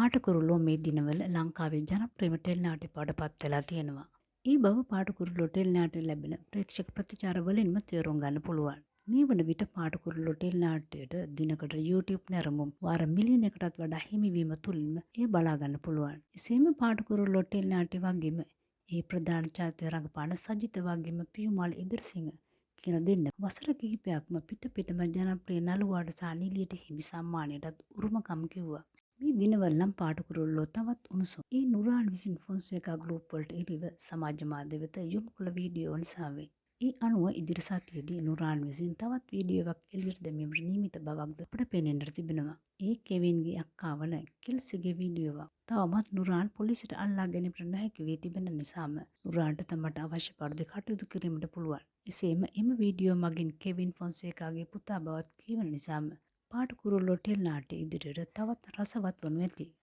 පාටකුරුල්ලෝ මේ දිනවල ලංකාවේ ජනප්‍රියම ටෙලි නාට්‍ය බවට පත් වෙලා තියෙනවා. ඒ බව පාටකුරුල්ලෝ ටෙලි නාට්‍ය ලැබෙන ප්‍රේක්ෂක ප්‍රතිචාර වලින්ම තේරුම් ගන්න පුළුවන්. මේ වන විට පාටකුරුල්ලෝ ටෙලි නාට්‍යයට දිනකට YouTube නැරඹුම් වාර මිලියනකටත් වඩා හිමිවීම තුළින්ම එය බලා ගන්න පුළුවන්. එසේම පාටකුරුල්ලෝ ටෙලි නාට්‍ය වගේම ඒ ප්‍රධාන චරිතය රඟපාන සජිත වගේම පියුමල් ඉදිරිසිංහ කියන දෙන්න වසර කිහිපයක්ම පිටම ජනප්‍රිය නළුවාට සහ නිළියට හිමි සම්මානයටත් උරුමකම් කිව්වා. මේ දිනවල නම් පාටකුරුල්ලෝ තවත් උණුසුම්. ඒ නුරාන් විසින් ෆොන්සේකා ගෲප් වලට එරෙහිව සමාජ මාධ්‍ය වෙත යොමු කළ වීඩියෝ නිසා වේ. ඒ අනුව ඉදිරි සතියේදී නුරාන් විසින් තවත් වීඩියෝවක් එළියට දැමීමට නියමිත බවක්ද අපට පෙනෙන්නට තිබෙනවා. ඒ කෙවින්ගේ අක්කා වන කෙල්සිගේ වීඩියෝවක්. තවමත් නුරාන් පොලිසියට අල්ලා ගැනීමට නොහැකි වී තිබෙන නිසාම නුරාන්ට තමට අවශ්‍ය පරිදි කටයුතු කිරීමට පුළුවන්. එසේම එම වීඩියෝ මගින් කෙවින් ෆොන්සේකාගේ පුතා බවත් කියවන නිසාම පාටකුරුල්ලෝ ටෙලි නාට්‍ය ඉදිරියට තවත් රසවත් වනු ඇති.